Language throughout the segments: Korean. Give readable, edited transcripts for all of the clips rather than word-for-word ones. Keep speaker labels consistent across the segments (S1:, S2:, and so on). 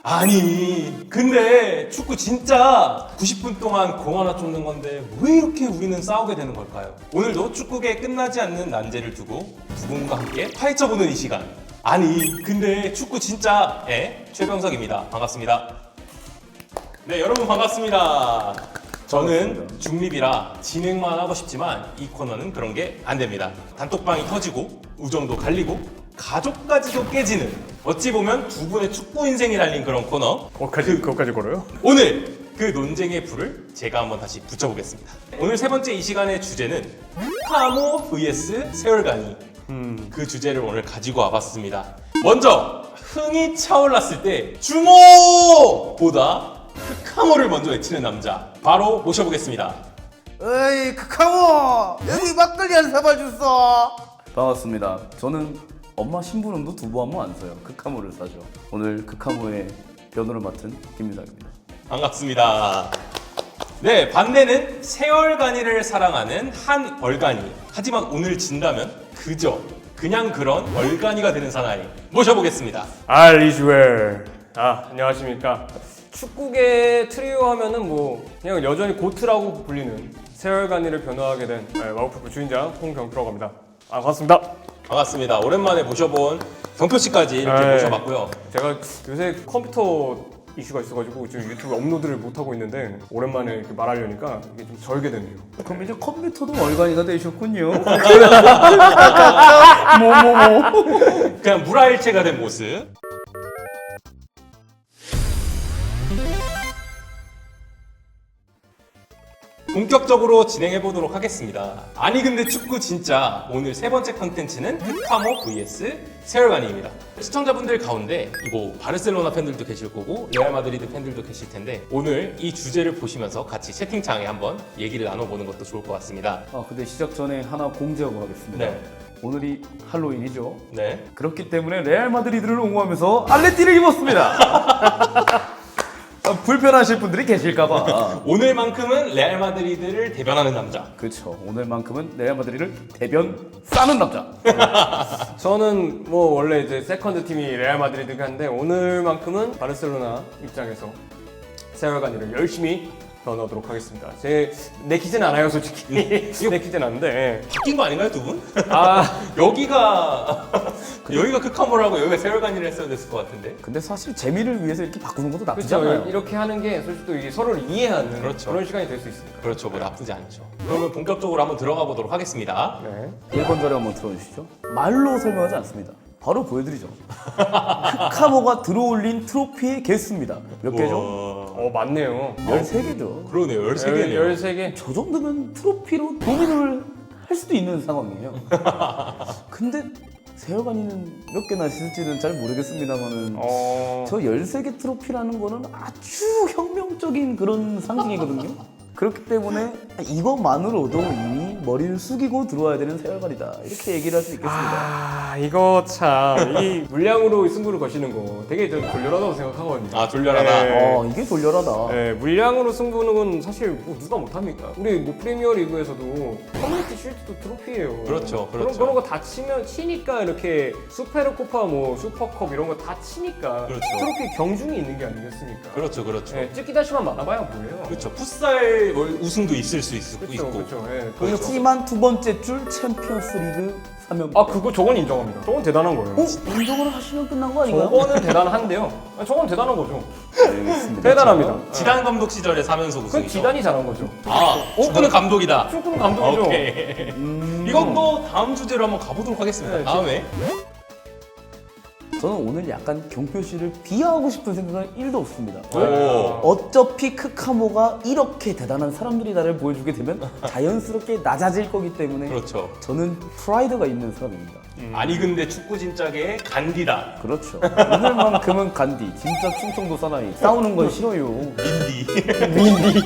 S1: 아니 근데 축구 진짜 90분 동안 공 하나 쫓는 건데 왜 이렇게 우리는 싸우게 되는 걸까요? 오늘도 축구계 끝나지 않는 난제를 두고 두 분과 함께 파헤쳐보는 이 시간. 아니 근데 축구 진짜 최병석입니다. 반갑습니다. 네 여러분 반갑습니다. 저는 중립이라 진행만 하고 싶지만 이 코너는 그런 게 안 됩니다. 단톡방이 터지고 우정도 갈리고 가족까지도 깨지는 어찌 보면 두 분의 축구 인생이 달린 그런 코너.
S2: 그것까지 걸어요?
S1: 오늘 그 논쟁의 불을 제가 한번 다시 붙여보겠습니다. 오늘 세 번째 이 시간의 주제는 카모 vs 세월간이. 그 주제를 오늘 가지고 와봤습니다. 먼저 흥이 차올랐을 때 주모보다 그 카모를 먼저 외치는 남자 바로 모셔보겠습니다.
S3: 어이 크카모 여기 막걸리 한 사발 줬어.
S4: 반갑습니다. 저는 엄마 심부름도 두부하면 안 써요. 크카모를 사죠. 오늘 크카모의 변호를 맡은 김민상입니다.
S1: 반갑습니다. 네, 반대는 세월간이를 사랑하는 한 얼간이. 하지만 오늘 진다면 그냥 그런 얼간이가 되는 사나이 모셔보겠습니다.
S2: 알리주엘. 안녕하십니까. 축구계 트리오 하면은 뭐 그냥 여전히 고트라고 불리는 세월간이를 변호하게 된 와우프프 주인장 홍경표라고 합니다. 반갑습니다.
S1: 반갑습니다. 오랜만에 모셔본 경표 씨까지 이렇게
S2: 네.
S1: 모셔봤고요.
S2: 제가 요새 컴퓨터 이슈가 있어가지고 지금 유튜브 업로드를 못하고 있는데 오랜만에 이렇게 말하려니까 이게 좀 절게 되네요.
S4: 그럼 이제 컴퓨터도 얼간이가 되셨군요.
S1: 그냥 물화일체가 된 모습. 본격적으로 진행해 보도록 하겠습니다. 아니 근데 축구 진짜 오늘 세 번째 컨텐츠는 크카모 vs 세월간이입니다. 시청자분들 가운데 이거 바르셀로나 팬들도 계실 거고 레알 마드리드 팬들도 계실 텐데 오늘 이 주제를 보시면서 같이 채팅창에 한번 얘기를 나눠보는 것도 좋을 것 같습니다.
S4: 근데 시작 전에 하나 공지하고 가겠습니다.
S1: 네.
S4: 오늘이 할로윈이죠.
S1: 네.
S4: 그렇기 때문에 레알 마드리드를 옹호하면서 알레티를 입었습니다. 불편하실 분들이 계실까봐.
S1: 오늘만큼은 레알 마드리드를 대변하는 남자.
S4: 그렇죠. 오늘만큼은 레알 마드리드를 대변 싸는 남자.
S2: 저는 뭐 원래 이제 세컨드 팀이 레알 마드리드가 한데 오늘만큼은 바르셀로나 입장에서 세월간이를 열심히 변호하도록 하겠습니다. 내키진 않아요 솔직히. 내키진 않는데
S1: 바뀐 거 아닌가요 두 분?
S2: 아
S1: 여기가 크카모라고 여기가 세월간이를 했어야 됐을 것 같은데.
S4: 근데 사실 재미를 위해서 이렇게 바꾸는 것도 나쁘지
S2: 그렇죠.
S4: 않아요.
S2: 이렇게 하는 게 솔직히 또 이게 서로를 이해하는
S1: 그렇죠.
S2: 그런 시간이 될 수 있으니까.
S1: 그렇죠. 뭐 나쁘지 않죠. 그러면 본격적으로 한번 들어가 보도록 하겠습니다.
S2: 네.
S4: 1번 자료 한번 들어주시죠. 말로 설명하지 않습니다. 바로 보여드리죠. 크카모가 들어올린 트로피의 개수입니다. 몇 개죠?
S2: 맞네요.
S4: 13개죠.
S1: 그러네요. 13개네요.
S2: 13개.
S4: 저 정도면 트로피로 도민을 할 수도 있는 상황이에요. 근데 세월간이는 몇 개나 있을지는 잘 모르겠습니다만은 저 13개 트로피라는 거는 아주 혁명적인 그런 상징이거든요. 그렇기 때문에 이것만으로도 이미 머리를 숙이고 들어와야 되는 세월간이다 이렇게 얘기를 할 수 있겠습니다.
S2: 이거 참 이 물량으로 승부를 거시는 거 되게 좀 돌려라다고 생각하거든요.
S1: 아 돌려라다.
S2: 네.
S4: 이게 돌려라다.
S2: 네, 물량으로 승부는 사실 뭐 누가 못합니까? 우리 뭐 프리미어 리그에서도 커뮤니티 쉴드도 트로피예요.
S1: 그렇죠, 그렇죠.
S2: 그런 거 다 치니까 이렇게 수페르코파 뭐 슈퍼컵 이런 거 다 치니까
S1: 그렇죠.
S2: 트로피 경중이 있는 게 아니겠습니까?
S1: 그렇죠, 그렇죠.
S2: 네, 찍기다시만 많아봐야 뭐예요?
S1: 그렇죠. 풋살 우승도 있을 수 있고.
S2: 그렇죠. 네.
S1: 그렇죠.
S4: 하지만 두 번째 줄 챔피언스 리그 3연.
S2: 저건 인정합니다. 저건 대단한 거예요.
S4: 인정을 하시면 끝난 거 아닌가요?
S2: 저거는 대단한데요. 저건 대단한 거죠.
S4: 알겠습니다.
S2: 대단합니다.
S1: 지단 감독 시절에 3연속
S2: 그건
S1: 우승이죠.
S2: 지단이 잘한 거죠.
S1: 축구는 감독이다.
S2: 축구는 감독이죠.
S1: 오케이. 이건 또 다음 주제로 한번 가보도록 하겠습니다.
S2: 네,
S1: 다음에.
S4: 저는 오늘 약간 경표 씨를 비하하고 싶은 생각은 1도 없습니다.
S1: 오.
S4: 어차피 크카모가 이렇게 대단한 사람들이 나를 보여주게 되면 자연스럽게 낮아질 거기 때문에
S1: 그렇죠.
S4: 저는 프라이드가 있는 사람입니다.
S1: 아니 근데 축구 진짜계의 간디다.
S4: 그렇죠. 오늘만큼은 간디. 진짜 충청도 사나이. 싸우는 건 싫어요.
S1: 민디.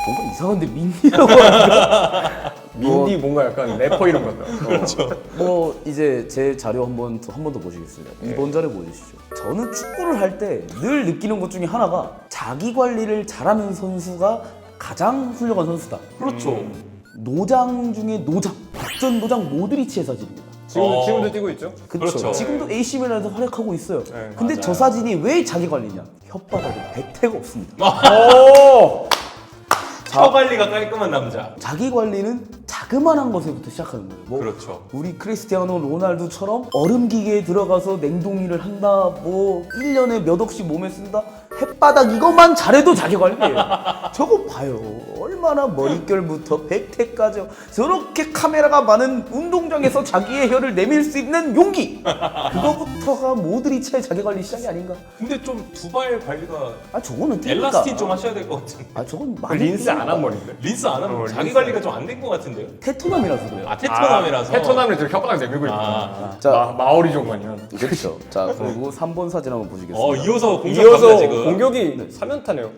S4: 뭔가 이상한데 민디라고 하니까.
S2: 민디 뭔가 약간 래퍼 이름 같다.
S1: 그렇죠.
S4: 이제 제 자료 한 번 더 보시겠습니다. 2번 자료 보여주시죠. 저는 축구를 할 때 늘 느끼는 것 중에 하나가 자기 관리를 잘하는 선수가 가장 훌륭한 선수다.
S1: 그렇죠.
S4: 노장 중에 노장. 국전 노장 모드리치의 사진입니다.
S2: 지금도 뛰고 있죠.
S1: 그렇죠.
S4: 지금도 AC 밀란에서 활약하고 있어요.
S2: 네,
S4: 근데
S1: 맞아요.
S4: 저 사진이 왜 자기 관리냐? 혓바닥에 백태가 없습니다.
S2: 오!
S1: 혀 관리가 깔끔한 남자.
S4: 자기 관리는 자그마한 것에부터 시작하는 거예요. 뭐
S1: 그렇죠.
S4: 우리 크리스티아노 로날두처럼 얼음 기계에 들어가서 냉동일을 한다, 뭐 1년에 몇 억씩 몸에 쓴다, 햇바닥 이것만 잘해도 자기 관리예요. 저거 봐요. 얼마나 머릿결부터 백태까지 저렇게 카메라가 많은 운동장에서 자기의 혀를 내밀 수 있는 용기. 그거부터가 모드리치의 자기 관리 시작이 아닌가?
S1: 근데 좀 두발 관리가
S4: 아 저거는 뛰니까.
S1: 엘라스틴 좀 하셔야 될 것 같은데.
S4: 아 저건
S2: 그
S4: 많이
S2: 린스 안 한 머리인데.
S1: 린스 안 하면 자기
S2: 린스.
S1: 관리가 좀 안 된 것 같은데요?
S4: 테토남이라서 그래요.
S1: 아 테토남이라서.
S2: 테토남을 저 혓바닥 내밀고 있구나.
S1: 아.
S4: 자.
S2: 마오리 종만이야.
S4: 그렇죠. 자 그리고 3번 사진 한번 보시겠습니다.
S1: 이어서 공격합니다
S2: 이어서
S1: 지금.
S2: 공격이 3연타네요.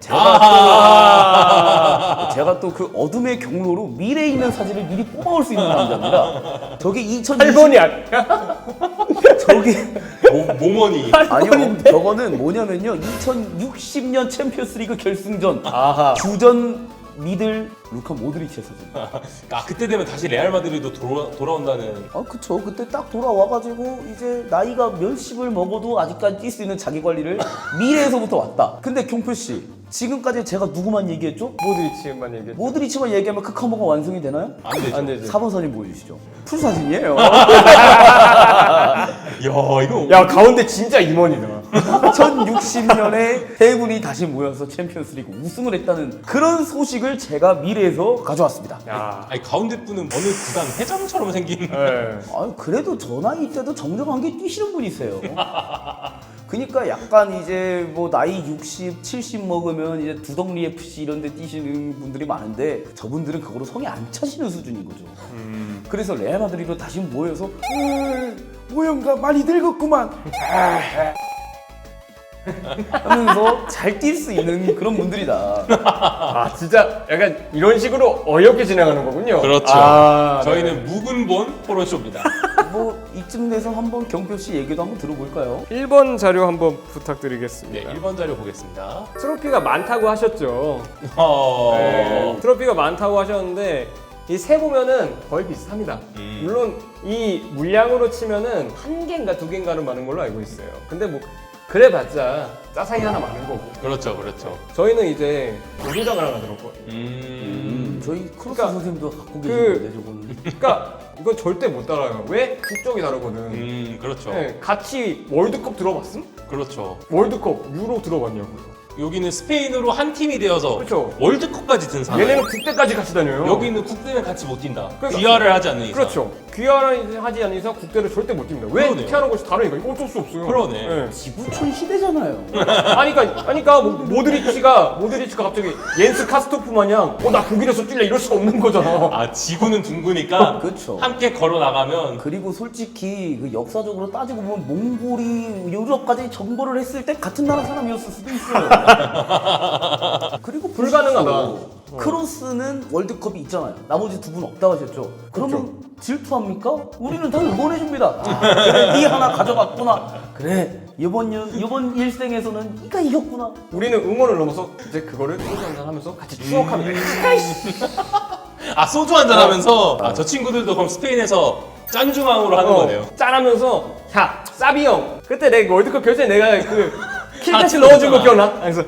S4: 제가 또 그 어둠의 경로로 미래에 있는 사진을 미리 뽑아올 수 있는 남자입니다. 저게 2020
S2: 8번이 아니야.
S4: 저게
S1: 모머니.
S4: 아니요. 저거는 뭐냐면요. 2060년 챔피언스리그 결승전
S2: 아하.
S4: 주전 미들 루카 모드리치의 사진.
S1: 아 그때 되면 다시 레알 마드리드 돌아온다는.
S4: 아 그쵸. 그때 딱 돌아와가지고 이제 나이가 몇십을 먹어도 아직까지 뛸 수 있는 자기 관리를 미래에서부터 왔다. 근데 경표 씨 지금까지 제가 누구만 얘기했죠?
S2: 모드리치만 얘기해.
S4: 모드리치만 얘기하면 크카모가 완성이 되나요?
S1: 안 되죠.
S2: 안 되지.
S4: 4번 사진 보여주시죠. 풀 사진이에요.
S1: 야 이거.
S2: 야 가운데 진짜 임원이다.
S4: 2060년에 세 분이 다시 모여서 챔피언스리그 우승을 했다는 그런 소식을 제가 미래에서 가져왔습니다.
S2: 야.
S1: 아니 가운데 분은 어느 구단 회장처럼 생긴.
S2: 네.
S4: 아유, 그래도 저 나이 때도 정정하게 뛰시는 분이세요. 그러니까 약간 이제 뭐 나이 60, 70 먹으면 이제 두덕리 FC 이런 데 뛰시는 분들이 많은데 저분들은 그거로 성에 안 차시는 수준인 거죠. 그래서 레알 마드리드로 다시 모여서 모형가 많이 늙었구만 하면서 잘 뛸 수 있는 그런 분들이다.
S2: 아 진짜 약간 이런 식으로 어이없게 진행하는 거군요.
S1: 그렇죠.
S2: 아,
S1: 저희는 묵은본 토론쇼입니다.
S4: 뭐 이쯤 돼서 한번 경표 씨 얘기도 한번 들어볼까요?
S2: 1번 자료 한번 부탁드리겠습니다.
S1: 네, 1번 자료 보겠습니다.
S2: 트로피가 많다고 하셨죠. 네, 트로피가 많다고 하셨는데 이 세 보면은 거의 비슷합니다. 물론 이 물량으로 치면은 한 개인가 두 개인가는 많은 걸로 알고 있어요. 근데 뭐 그래봤자 짜사이 하나 많은 거고.
S1: 그렇죠, 그렇죠.
S2: 저희는 이제 노동장을 하나 들었거든요.
S4: 저희 크로스
S2: 그러니까
S4: 선생님도 갖고
S2: 그-
S4: 계시는데 저거는.
S2: 그러니까 이건 절대 못 따라요. 왜? 국적이 다르거든.
S1: 그렇죠.
S2: 네, 같이 월드컵 들어봤음?
S1: 그렇죠.
S2: 월드컵 유로 들어봤냐고요.
S1: 여기는 스페인으로 한 팀이 되어서
S2: 그렇죠.
S1: 월드컵까지 든 사람.
S2: 얘네는 국대까지 같이 다녀요.
S1: 여기는 국대는 같이 못 뛴다.
S2: 그러니까-
S1: 귀화를 하지 않는 이상.
S2: 그렇죠. 귀화를 하지 않는 이상 국대를 절대 못 뜁니다. 왜?
S1: 그러네요.
S2: 피하는 것이 다르니까 이거 어쩔 수 없어요.
S1: 그러네.
S4: 지구촌 시대잖아요.
S2: 아니까 모드리치가 갑자기 옌스 카스토프 마냥 나 독일에서 뛸래 이럴 수가 없는 거잖아.
S1: 아 지구는 둥그니까
S4: 그렇죠.
S1: 함께 걸어 나가면
S4: 그리고 솔직히 그 역사적으로 따지고 보면 몽골이 유럽까지 정벌을 했을 때 같은 나라 사람이었을 수도 있어요. 그리고
S2: 불가능하다.
S4: 보십시오. 크로스는 월드컵이 있잖아요. 나머지 두 분 없다고 하셨죠. 그러면 질투합니까? 우리는 다 응원해줍니다. 그래, 네 하나 가져갔구나. 그래, 이번 일생에서는 네가 이겼구나.
S2: 우리는 응원을 넘어서 이제 그거를 소주 한잔 하면서 같이 추억합니다.
S1: 아 소주 한잔 하면서 저 친구들도 그럼 스페인에서 짠중앙으로 하는 거네요.
S2: 짠하면서 야 사비 형 그때 내 월드컵 결승에 내가 그 킬패스
S1: 아,
S2: 넣어준 거
S1: 진짜.
S2: 기억나? 그래서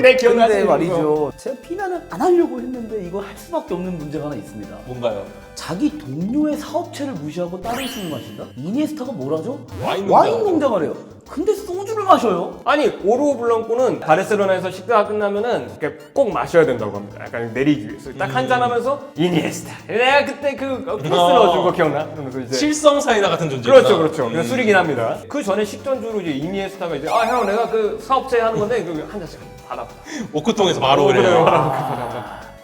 S2: 내 기억나지?
S4: 근데 말이죠. 제가 비난을 안 하려고 했는데 이거 할 수밖에 없는 문제가 하나 있습니다.
S1: 뭔가요?
S4: 자기 동료의 사업체를 무시하고 다른 술을 마신다? 이니에스타가 뭘 하죠?
S1: 와인
S4: 농장을 해요. 근데 소주를 마셔요?
S2: 아니 오르오 블랑코는 바르셀로나에서 식사가 끝나면은 이렇게 꼭 마셔야 된다고 합니다. 약간 내리기 위해서 딱 한잔 하면서 이니에스타 내가 그때 그 패스 넣어준 거 기억나? 그러면서 이제
S1: 실성 사이다 같은 존재.
S2: 그렇죠. 그냥 술이긴 합니다. 그 전에 식전주로 이제 이니에스타가 이제 형 내가 그 사업체 하는 건데 그 한 잔씩 받아.
S1: 오크통에서 바로
S2: 그래요.
S1: 그래요.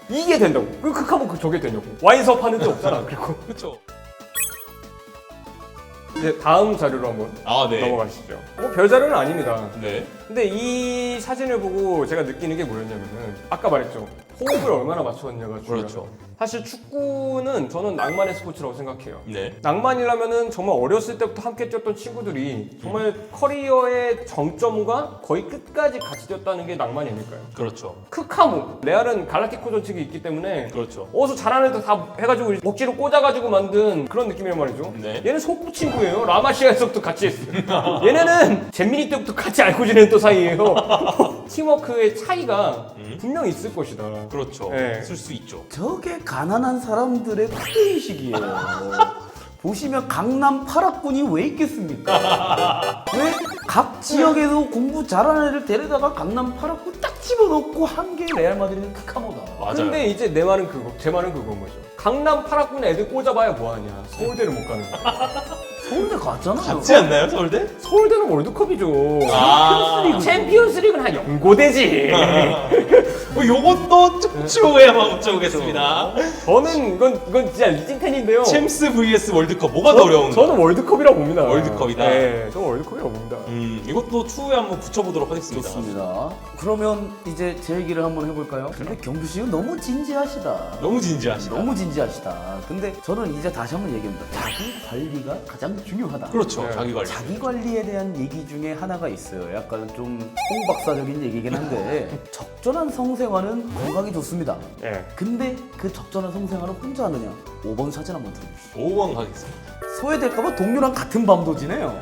S2: 이게 된다고. 그 극하면 그 저게 되냐고. 와인 사업 하는 데 없잖아. 그리고
S1: 그렇죠.
S2: 이제 다음 자료로 한번
S1: 아 네.
S2: 넘어가시죠. 별 자료는 아닙니다.
S1: 네.
S2: 근데 이 사진을 보고 제가 느끼는 게 뭐였냐면은 아까 말했죠. 호흡을 얼마나 맞췄냐가 중요하죠.
S1: 그렇죠.
S2: 사실 축구는 저는 낭만의 스포츠라고 생각해요.
S1: 네.
S2: 낭만이라면은 정말 어렸을 때부터 함께 뛰었던 친구들이 정말 커리어의 정점과 거의 끝까지 같이 뛰었다는 게 낭만이 아닐까요?
S1: 그렇죠.
S2: 크카무 레알은 갈라티코 전칙이 있기 때문에
S1: 그렇죠.
S2: 어디서 잘하는 애들 다 해가지고 억지로 꽂아가지고 만든 그런 느낌이란 말이죠.
S1: 네.
S2: 얘는 소꿉 친구예요. 라마시아에서부터 같이 했어요. 얘네는 잼민이 때부터 같이 알고 지내는 또 사이예요. 팀워크의 차이가 분명히 있을 것이다.
S1: 그렇죠.
S2: 네.
S1: 있을 수 있죠.
S4: 저게 가난한 사람들의 후대의식이에요. 보시면 강남 8학군이 왜 있겠습니까? 왜 각 지역에서 공부 잘하는 애를 데려다가 강남 8학군 딱 집어넣고 한 게 레알 마드리드 크카모다.
S1: 맞아요.
S2: 근데 이제 제 말은 그건 거죠. 강남 8학군 애들 꽂아봐야 뭐하냐. 서울대를 못 가는 거야.
S4: 서울대 갔잖아요.
S1: 같지 않나요, 서울대?
S2: 서울대는 월드컵이죠.
S1: 아.
S2: 챔피언스리그는 한 연고대지.
S1: 요것도 좀 치워야만 여쭤보겠습니다.
S2: 저는 이건 진짜 리진 팬인데요.
S1: 챔스 vs 월드컵 뭐가 더 어려운가?
S2: 저는 월드컵이라고 봅니다.
S1: 월드컵이다?
S2: 네, 저는 월드컵이라고 봅니다.
S1: 이것도 추후에 한번 붙여보도록 하겠습니다.
S4: 좋습니다. 그러면 이제 제 얘기를 한번 해볼까요? 근데 경규 씨는 너무 진지하시다.
S1: 너무 진지하시다.
S4: 너무 진지하시다. 근데 저는 이제 다시 한번 얘기합니다. 자기 관리가 가장 중요하다.
S1: 그렇죠.
S2: 네.
S1: 자기 관리.
S4: 자기 관리에 대한 얘기 중에 하나가 있어요. 약간 좀 홍박사적인 얘기긴 한데 적절한 성생활은 건강에 좋습니다.
S2: 예.
S4: 근데 그 적절한 성생활을 혼자 하느냐? 5번 사진 한번 들어보시죠.
S1: 5번 가겠습니다.
S4: 소외될까봐 동료랑 같은 밤도 지내요.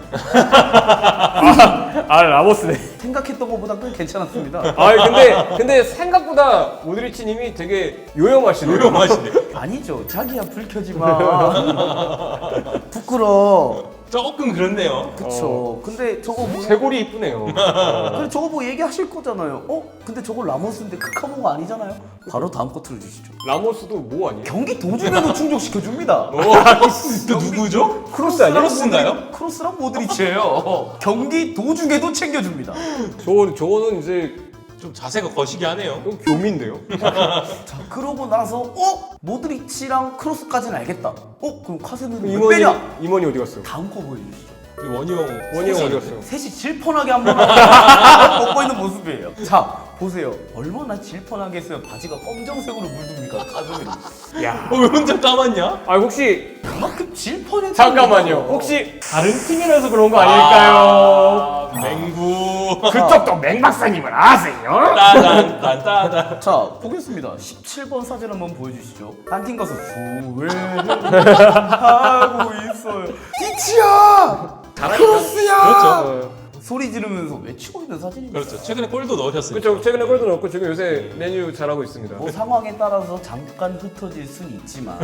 S2: 라모스네.
S4: 생각했던 것보다 꽤 괜찮았습니다.
S2: 근데 생각보다 모드리치님이 되게 요염하시네요.
S1: 요염하시네.
S4: 아니죠. 자기야 불 켜지 마. 부끄러워.
S1: 조금 그렇네요.
S4: 그쵸. 근데 저거 뭐
S2: 쇄골이 이쁘네요.
S4: 근데 저거 뭐 얘기하실 거잖아요. 근데 저거 라모스인데 크카모가 아니잖아요. 바로 다음 거 틀어주시죠.
S2: 라모스도 뭐 아니에요?
S4: 경기 도중에도 충족시켜줍니다.
S1: 또 누구죠?
S2: 크로스 아니야?
S1: 크로스인가요?
S4: 크로스랑 모드리치예요. 경기 도중에도 챙겨줍니다.
S2: 저거는 이제
S1: 좀 자세가 거시기하네요.
S2: 좀 교미인데요.
S4: 자, 그러고 나서 모드리치랑 크로스까지는 알겠다. 그럼 카세미는 왜
S2: 임원이
S4: 빼냐?
S2: 임원이 어디 갔어요?
S4: 다음 거 보여주시죠.
S1: 원희
S2: 원희 어디 갔어요?
S4: 셋이 질펀하게 한번 먹고 있는 모습이에요. 자, 보세요. 얼마나 질펀하겠어요. 바지가 검정색으로 물듭니까? 카세미.
S2: 야.
S1: 왜 혼자 까맣냐?
S2: 혹시
S4: 그만큼 질펀해.
S2: 잠깐만요. 혹시 다른 팀이라서 그런 거 아닐까요?
S1: 맹구.
S2: 그쪽도 맹박사님을 아세요?
S1: 따단.
S4: 자, 보겠습니다. 17번 사진 한번 보여주시죠. 딴 팀 가서 후회하고 있어요. 디치야! 크로스야!
S1: 그렇죠.
S4: 소리 지르면서 외치고 있는 사진입니다.
S1: 그렇죠. 최근에 골도 넣으셨으니까.
S2: 그렇죠. 최근에 골도 넣고 지금 요새 메뉴 잘하고 있습니다.
S4: 뭐 상황에 따라서 잠깐 흩어질 순 있지만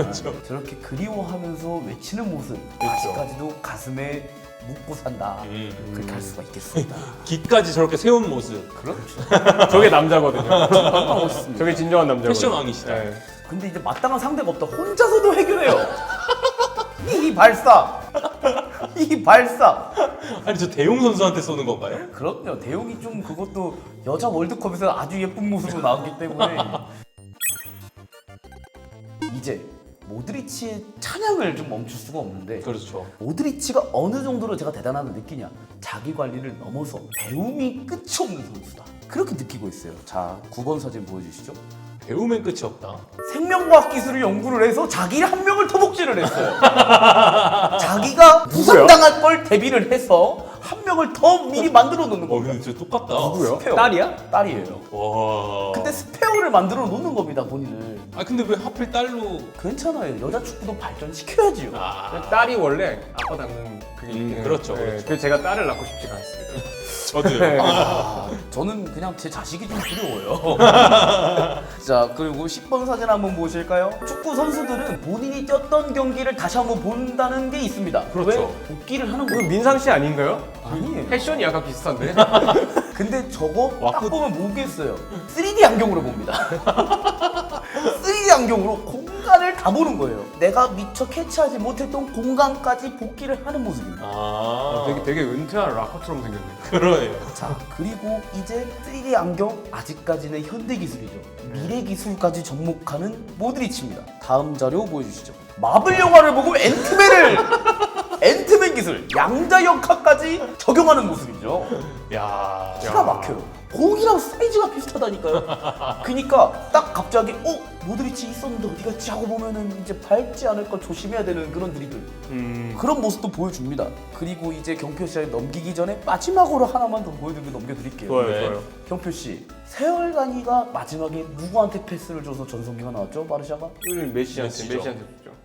S4: 저렇게 그리워하면서 외치는 모습 아직까지도 가슴에 묻고 산다. 그렇게 할 수가 있겠습니다.
S1: 기까지 저렇게 세운 모습.
S4: 그렇죠.
S2: 저게 남자거든요.
S4: 정말 멋있습니다.
S2: 저게 진정한 남자거든요.
S1: 패션 왕이시다.
S2: 네.
S4: 근데 이제 마땅한 상대가 없다. 혼자서도 해결해요. 이 발사. 이 발사.
S1: 아니 저 대용 선수한테 쏘는 건가요?
S4: 그럼요. 대용이 좀 그것도 여자 월드컵에서 아주 예쁜 모습으로 나왔기 때문에 이제 모드리치의 찬양을 좀 멈출 수가 없는데
S1: 그렇죠.
S4: 모드리치가 어느 정도로 제가 대단하다 느끼냐? 자기 관리를 넘어서 배움이 끝이 없는 선수다. 그렇게 느끼고 있어요. 자, 9번 사진 보여주시죠.
S1: 배우면 끝이 없다.
S4: 생명과학 기술을 연구를 해서 자기 한 명을 토목질을 했어요. 자기가 부상당할 걸 대비를 해서 한 명을 더 미리 만들어 놓는 겁니다.
S1: 근데 진짜 똑같다.
S2: 누구요?
S4: 스페어.
S2: 딸이야?
S4: 딸이에요.
S1: 와.
S4: 근데 스페어를 만들어 놓는 겁니다, 본인을.
S1: 근데 왜 하필 딸로?
S4: 괜찮아요. 여자 축구도 발전시켜야지요.
S2: 딸이 원래 아빠 닮는 그게 있긴
S1: 그렇죠,
S2: 해요.
S1: 그렇죠.
S2: 그래서 제가 딸을 낳고 싶지가 않습니다.
S1: 저도요.
S4: 저는 그냥 제 자식이 좀 두려워요. 자, 그리고 10번 사진 한번 보실까요? 축구 선수들은 본인이 뛰었던 경기를 다시 한번 본다는 게 있습니다.
S1: 그렇죠.
S4: 왜? 복귀를 하는 거예요.
S2: 민상 씨 아닌가요?
S4: 아니에요.
S2: 패션이 약간 비슷한데?
S4: 근데 저거 딱 보면 모르겠어요. 3D 안경으로 봅니다. 3D 안경으로 공간을 다 보는 거예요. 내가 미처 캐치하지 못했던 공간까지 복귀를 하는 모습입니다.
S2: 되게 은퇴한 락커처럼 생겼네.
S1: 그러네요.
S4: 자, 그리고 이제 3D 안경 아직까지는 현대 기술이죠. 미래 기술까지 접목하는 모드리치입니다. 다음 자료 보여주시죠. 마블 영화를 보고 앤트맨 기술 양자 역학까지 적용하는 모습이죠.
S1: 야.
S4: 기가 막혀요. 공이랑 사이즈가 비슷하다니까요. 그니까 딱 갑자기 모드리치 있었는데 어디 갔지 하고 보면은 이제 밟지 않을까 조심해야 되는 그런 드리블. 그런 모습도 보여줍니다. 그리고 이제 경표 씨에 넘기기 전에 마지막으로 하나만 더 보여드리고 넘겨드릴게요.
S2: 좋아요,
S1: 네.
S2: 좋아요.
S4: 경표 씨, 세월간이가 마지막에 누구한테 패스를 줘서 전성기가 나왔죠? 바르샤가?
S2: 메시한테
S1: 메시죠.
S2: 줬죠.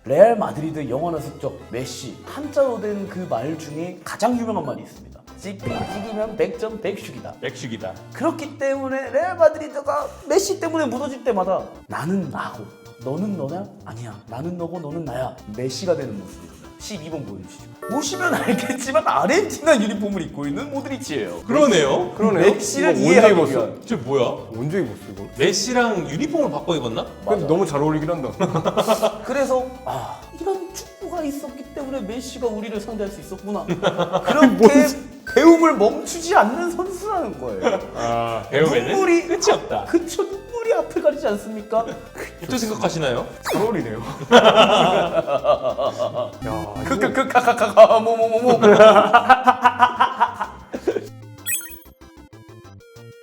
S4: 레알 마드리드 영원한 숙적 메시. 한자로 된 그 말 중에 가장 유명한 말이 있습니다. 찍으면 100점 100슛이다.
S1: 맥식이다.
S4: 그렇기 때문에 레알 마드리드가 메시 때문에 무너질 때마다 나는 나고 너는 너냐? 아니야. 나는 너고 너는 나야. 메시가 되는 모습입니다. 12번 보여주시죠. 보시면 알겠지만 아르헨티나 유니폼을 입고 있는 모드리치예요.
S1: 그러네요.
S2: 그러네요.
S4: 메시를
S2: 이거
S4: 이해하기
S2: 언제
S4: 위한.
S2: 입었어?
S1: 저 뭐야?
S2: 언제 입었어 이거?
S1: 메시랑 유니폼을 바꿔 입었나?
S2: 근데 너무 잘 어울리긴 한다.
S4: 그래서 이런 축구가 있었기 때문에 메시가 우리를 상대할 수 있었구나. 그렇게 배움을 멈추지 않는 선수라는 거예요.
S1: 배우면은
S4: 눈물이
S1: 끝이 없다.
S4: 그쵸, 눈물이 앞을 가리지 않습니까?
S1: 어떻게 생각하시나요?
S2: 잘 어울리네요. 야,
S4: 크크크카카카카 뭐뭐뭐뭐.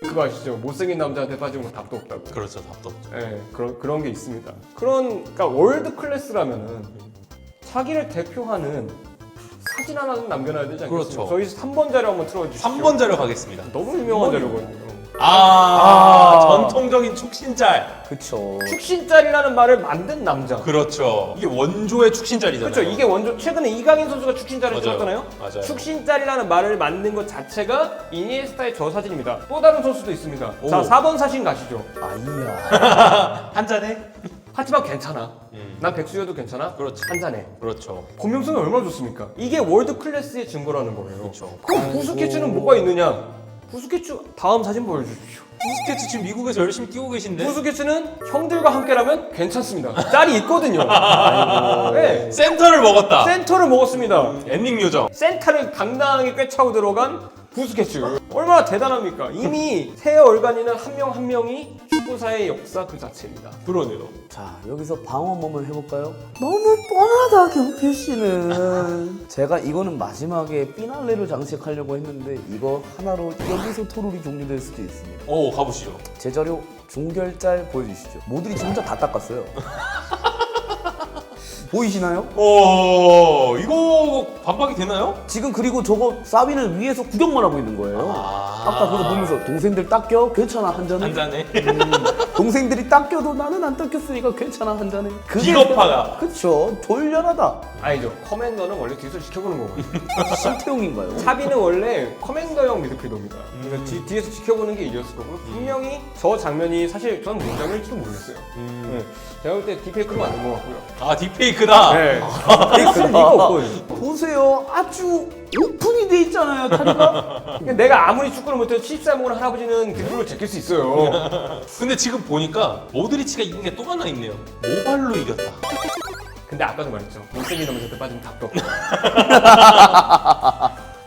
S2: 그거 아시죠? 못생긴 남자한테 빠지면 답도 없다고.
S1: 그렇죠. 답도 없죠.
S2: 네, 그런 게 있습니다. 그러니까 월드 클래스라면은 자기를 대표하는 사진 하나는 남겨놔야 되지 않겠습니까?
S1: 그렇죠.
S2: 저희 3번 자료 한번 틀어주시죠.
S1: 3번 자료 가겠습니다.
S2: 너무 유명한 자료거든요.
S1: 전통적인 축신짤.
S4: 그쵸.
S2: 축신짤이라는 말을 만든 남자.
S1: 그렇죠. 이게 원조의 축신짤이잖아요.
S2: 그렇죠. 이게 원조 최근에 이강인 선수가 축신짤을
S1: 맞아요.
S2: 찍었잖아요.
S1: 맞아요.
S2: 축신짤이라는 말을 만든 것 자체가 이니에스타의 저 사진입니다. 또 다른 선수도 있습니다.
S1: 오.
S2: 자, 4번 사진 가시죠.
S4: 아니야.
S1: 한 잔에?
S2: 하지만 괜찮아. 난 백수여도 괜찮아.
S1: 그렇지.
S2: 한 잔에.
S1: 그렇죠.
S2: 공명성이 얼마나 좋습니까? 이게 월드 클래스의 증거라는 거예요.
S1: 그렇죠.
S2: 그럼 부스케츠는 뭐가 있느냐? 부스케츠 다음 사진 보여주십시오.
S1: 부스케츠 지금 미국에서 열심히 뛰고 계신데
S2: 부스케츠는 형들과 함께라면 괜찮습니다. 짤이 있거든요. 네.
S1: 센터를 먹었다.
S2: 센터를 먹었습니다.
S1: 엔딩 요정.
S2: 센터를 당당하게 꿰차고 들어간 부스케츠. 얼마나 대단합니까? 이미 새 얼간이는 한 명 한 명이 축구사의 역사 그 자체입니다.
S1: 그러네요.
S4: 자, 여기서 방어 한번 해볼까요? 너무 뻔하다, 경표 씨는. 제가 이거는 마지막에 피날레를 장식하려고 했는데 이거 하나로 여기서 토론이 종료될 수도 있습니다.
S1: 오, 가보시죠.
S4: 제 자료 중결짤 보여주시죠. 모드리치 혼자 다 닦았어요. 보이시나요?
S1: 오, 이거 반박이 되나요?
S4: 지금 그리고 저거 사비는 위에서 구경만 하고 있는 거예요. 아까 그거 보면서 동생들 닦여? 괜찮아, 한 잔에.
S1: 한 잔에.
S4: 동생들이 닦여도 나는 안 닦였으니까 괜찮아, 한 잔에. 그게
S1: 비겁하다.
S4: 그쵸, 졸렬하다.
S2: 아니죠. 커맨더는 원래 뒤에서 지켜보는 거거든요.
S4: 실태용인가요?
S2: 차비는 원래 커맨더형 미드필더입니다. 그래서 뒤에서 지켜보는 게 일이었을 거고요. 분명히 저 장면이 사실 전 뭔장면일지도 모르겠어요. 네. 제가 볼 때 딥페이크로 만든 것 같고요.
S1: 아, 딥페이크다.
S2: 네. 딥페이크는 리가 없거든요.
S4: 보세요, 아주 오픈이 돼 있잖아요, 다리가.
S2: 그러니까 내가 아무리 축구를 못해도 70살 먹은 할아버지는 뒷불을 제낄 수 있어요.
S1: 근데 지금 보니까 모드리치가 이긴 게 또 하나 있네요. 모발로 이겼다.
S2: 근데 아까도 말했죠. 못생긴 남자한테 빠지면 답도 없다.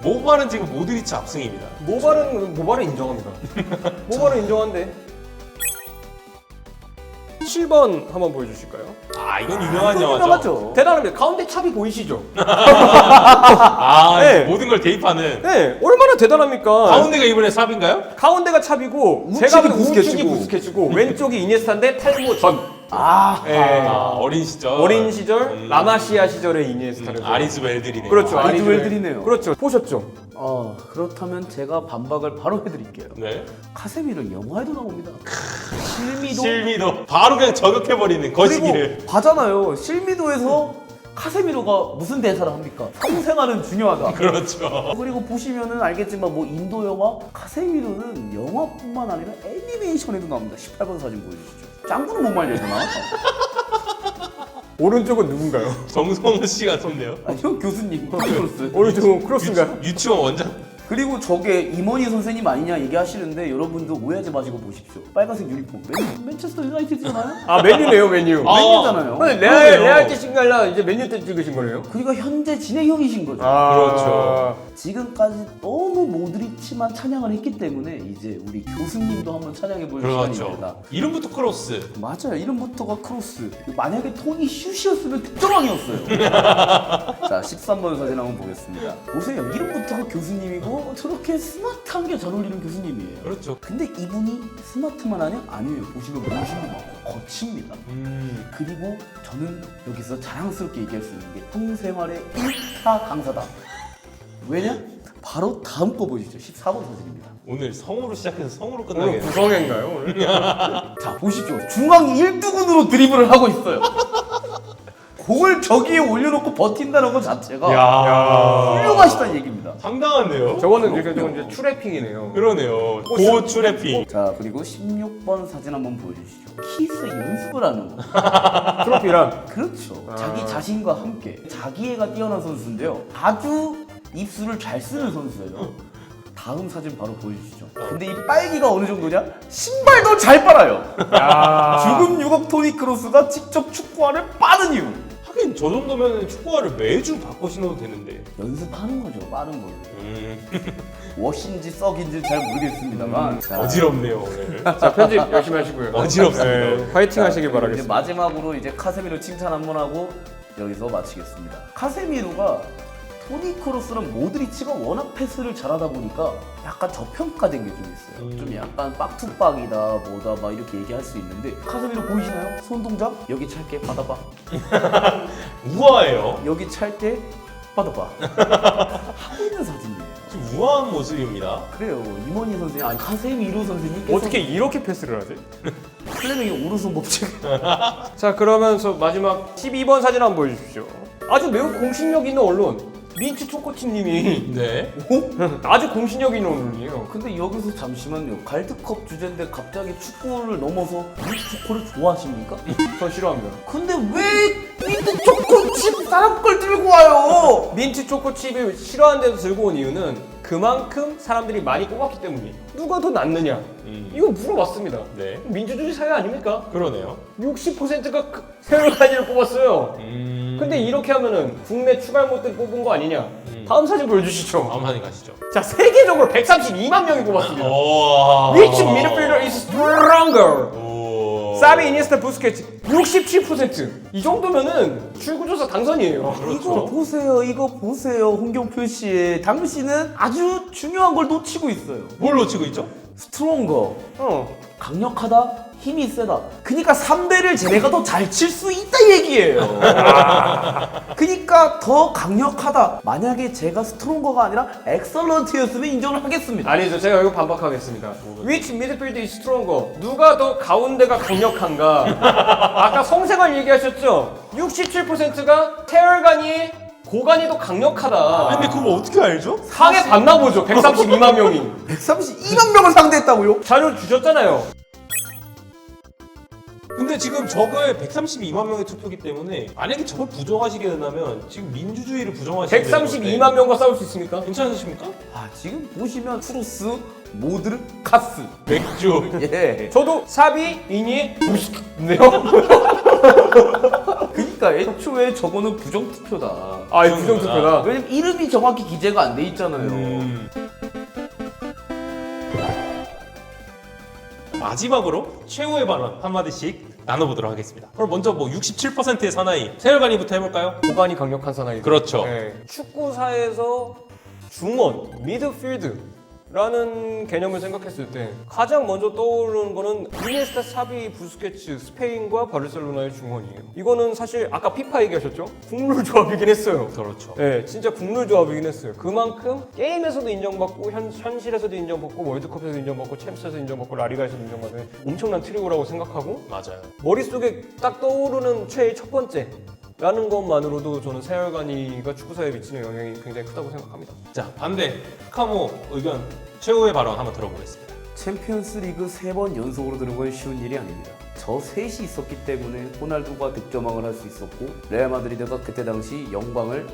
S1: 모발은 지금 모드리치 압승입니다.
S2: 모발은 인정합니다. 모발은 인정한데. 7번 한번 보여주실까요?
S1: 아, 이건 유명한 영화죠.
S4: 유명하죠.
S2: 대단합니다. 가운데 찹이 보이시죠?
S1: 아,
S2: 네.
S1: 모든 걸 대입하는.
S2: 네, 얼마나 대단합니까?
S1: 가운데가 이번에 삽인가요?
S2: 가운데가 찹이고
S4: 우측이
S2: 제가 보기엔
S4: 부스케츠고.
S2: 우측이 부스케츠고 왼쪽이 이니에스타인데 탈모 전. 네.
S1: 아, 어린 시절.
S2: 어린 시절 라마시아 시절의 이니에스타를
S1: 아리스 웰들이네요.
S2: 그렇죠.
S4: 아리스
S2: 아리스
S4: 웰들이네요.
S2: 그렇죠. 보셨죠?
S4: 그렇다면 제가 반박을 바로 해드릴게요.
S1: 네.
S4: 카세미는 영화에도 나옵니다. 실미도.
S1: 실미도 바로 그냥 저격해버리는 거시기를.
S4: 그리고 봐잖아요. 실미도에서 카세미로가 무슨 대사를 합니까? 평생하는 중요하다.
S1: 그렇죠.
S4: 그리고 보시면은 알겠지만 뭐 인도 영화 카세미로는 영화뿐만 아니라 애니메이션에도 나옵니다. 18번 사진 보여주시죠. 짱구는 못 말려주나?
S2: 오른쪽은 누군가요?
S1: 정성호 씨가 좋네요.
S4: 아니요, 교수님. 크로스.
S2: 오른쪽은 크로스인가요?
S1: 유치원 원장.
S4: 그리고 저게 임원희 선생님 아니냐 얘기하시는데 여러분도 오해하지 마시고 보십시오. 빨간색 유니폼. 맨체스터 유나이티드잖아요?
S2: 아 메뉴네요 메뉴.
S4: 맨유잖아요.
S2: 근데
S1: 그러네요.
S2: 레알 때 찍갈라 이제 메뉴 때 찍으신 거네요?
S4: 그러니까 현재 진행형이신 거죠.
S1: 그렇죠.
S4: 지금까지 너무 모드리치만 찬양을 했기 때문에 이제 우리 교수님도 한번 찬양해 볼 시간입니다.
S1: 그렇죠. 이름부터 크로스.
S4: 맞아요. 이름부터가 크로스. 만약에 톤이 슛이었으면 득점왕이었어요. 자, 13번 사진 한번 보겠습니다. 보세요. 이름부터가 교수님이고 저렇게 스마트한 게 잘 어울리는 교수님이에요.
S1: 그렇죠.
S4: 근데 이분이 스마트만 하냐? 아니에요. 보시면 모심도 많고 거칩니다. 그리고 저는 여기서 자랑스럽게 얘기할 수 있는 게 통생활의 1타 강사다. 왜냐? 바로 다음 거 보여주죠. 14번 사진입니다.
S1: 오늘 성으로 시작해서 성으로
S2: 오늘
S1: 끝나겠네.
S2: 구성인가요 오늘?
S4: 자, 보시죠. 중앙 1두근으로 드리블을 하고 있어요. 공을 저기에 올려놓고 버틴다는 것 자체가
S1: 야,
S4: 훌륭하시다는 얘기입니다.
S1: 상당한데요?
S2: 저거는 이제 추래핑이네요.
S1: 그러네요. 고추래핑.
S4: 자, 그리고 16번 사진 한번 보여주시죠. 키스 연습을 하는 거.
S2: 트로피랑
S4: 그렇죠. 자기 자신과 함께. 자기애가 뛰어난 선수인데요. 아주 입술을 잘 쓰는 선수예요. 다음 사진 바로 보여주시죠. 근데 이 빨기가 어느 정도냐? 신발도 잘 빨아요. 죽음 6억 토니 크로스가 직접 축구화를 빠는 이유.
S1: 하긴 저 정도면 축구화를 매주 바꿔 신어도 되는데.
S4: 연습하는 거죠, 빠른 걸로. 워시인지 썩인지 잘 모르겠습니다만. 자,
S1: 어지럽네요 오늘.
S2: 자 편집 열심히 하시고요.
S1: 어지럽습니다.
S2: 네, 파이팅 하시길
S4: 이제
S2: 바라겠습니다.
S4: 마지막으로 이제 카세미로 칭찬 한번 하고 여기서 마치겠습니다. 카세미로가 토니 크로스는 모드리치가 워낙 패스를 잘하다 보니까 약간 저평가된 게 좀 있어요. 좀 약간 빡투빡이다 뭐다 막 이렇게 얘기할 수 있는데 카세미로 보이시나요? 손 동작? 여기 찰게 받아봐.
S1: 우아해요.
S4: 여기 찰게 받아봐. 하고 있는 사진이에요.
S1: 좀 우아한 모습입니다.
S4: 그래요. 이모니 선생님, 아니 카세미로 선생님
S2: 어떻게 이렇게 패스를 하지?
S4: 플레밍의 오른손 법칙.
S2: 자 그러면 저 마지막 12번 사진 한번 보여주십시오. 아주 매우 공신력 있는 언론 민치 초코칩님이
S1: 네.
S2: 아주 공신력 있는 언론이에요.
S4: 근데 여기서 잠시만요. 갈드컵 주제인데 갑자기 축구를 넘어서 민트 초코를 좋아하십니까?
S2: 전 싫어합니다.
S4: 근데 왜 민트 초코칩 사람 걸 들고 와요?
S2: 민트 초코칩을 싫어하는데도 들고 온 이유는 그만큼 사람들이 많이 뽑았기 때문이에요. 누가 더 낫느냐? 이거 물어봤습니다.
S1: 네.
S2: 민주주의 사회 아닙니까?
S1: 그러네요.
S2: 60%가 세월간이를 뽑았어요. 근데 이렇게 하면은 국내 추갈못들 뽑은 거 아니냐? 다음 사진 보여주시죠.
S1: 다음 사진 가시죠.
S2: 자 세계적으로 132만 명이 뽑았습니다.
S1: 오.
S2: Which midfielder is stronger?
S1: 오.
S2: 사비, 이니에스타, 부스케츠 67%. 이 정도면은 출구조사 당선이에요.
S4: 이거 보세요. 이거 보세요. 홍경표 씨. 당신은 아주 중요한 걸 놓치고 있어요.
S1: 뭘 놓치고 있죠?
S4: 스트롱거. 강력하다. 힘이 세다. 그니까 3대를 쟤네가 더 잘 칠 수 있다 얘기예요. 그니까 더 강력하다. 만약에 제가 스트롱거가 아니라 엑설런트였으면 인정을 하겠습니다.
S2: 아니죠. 제가 이거 반박하겠습니다. Which midfielder is stronger? 누가 더 가운데가 강력한가? 아까 성생활 얘기하셨죠? 67%가 태열간이 고간이 더 강력하다.
S1: 근데 그거 어떻게 알죠?
S2: 상에 봤나 보죠. 132만 명이.
S4: 132만 명을 상대했다고요?
S2: 자료 주셨잖아요.
S1: 근데 지금 저거에 132만 명의 투표기 때문에 만약에 저걸 부정하시게 된다면 지금 민주주의를 부정하시게 되는 건데
S2: 132만 명과 싸울 수 있습니까?
S1: 괜찮으십니까?
S4: 아, 지금 보시면 크로스, 모드르, 카스.
S1: 맥주.
S4: 예.
S2: 저도 사비, 이니, 부스네요.
S4: 그러니까 애초에 저거는 부정 투표다.
S2: 아, 이 부정 투표다.
S4: 왜냐면 이름이 정확히 기재가 안 돼 있잖아요.
S1: 마지막으로 최후의 발언 한마디씩 나눠보도록 하겠습니다. 그럼 먼저 뭐 67%의 사나이 세열간이부터 해볼까요?
S2: 고간이 강력한 사나이.
S1: 그렇죠.
S2: 축구사에서 중원, 미드필드라는 개념을 생각했을 때 가장 먼저 떠오르는 거는 이니에스타, 사비, 부스케츠, 스페인과 바르셀로나의 중원이에요. 이거는 사실 아까 피파 얘기하셨죠? 국룰 조합이긴 했어요.
S1: 그렇죠.
S2: 네, 진짜 국룰 조합이긴 했어요. 그만큼 게임에서도 인정받고 현실에서도 인정받고 월드컵에서도 인정받고 챔스에서 인정받고 라리가에서도 인정받는 엄청난 트리오라고 생각하고
S1: 맞아요.
S2: 머릿속에 딱 떠오르는 최애 첫 번째 라는 것만으로도 저는 세열간이가 축구사에 미치는 영향이 굉장히 크다고 생각합니다.
S1: 자, 반대 카모 의견 최후의 발언 한번 들어보겠습니다.
S4: 챔피언스 리그 3번 연속으로 드는 건 쉬운 일이 아닙니다. 저 셋이 있었기 때문에 호날두가 득점왕을 할 수 있었고 레알 마드리드가 그때 당시 영광을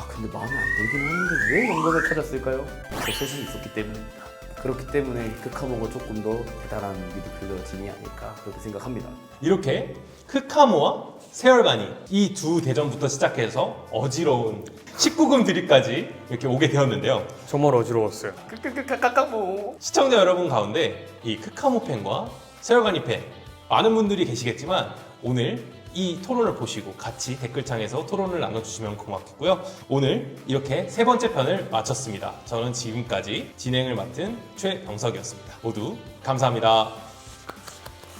S4: 근데 마음에 안 들긴 하는데 왜 영광을 찾았을까요? 저 셋이 있었기 때문입니다. 그렇기 때문에 크카모가 조금 더 대단한 미드필더진이 아닐까 그렇게 생각합니다.
S1: 이렇게 크카모와 세월간이 이 두 대전부터 시작해서 어지러운 19금 드립까지 이렇게 오게 되었는데요.
S2: 정말 어지러웠어요.
S1: 시청자 여러분 가운데 이 크카모 팬과 세월간이 팬 많은 분들이 계시겠지만 오늘 이 토론을 보시고 같이 댓글창에서 토론을 나눠주시면 고맙겠고요. 오늘 이렇게 세 번째 편을 마쳤습니다. 저는 지금까지 진행을 맡은 최병석이었습니다. 모두 감사합니다.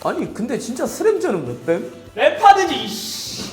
S4: 아니 근데 진짜 스램전은 몇 뱀?
S2: 랩하드지.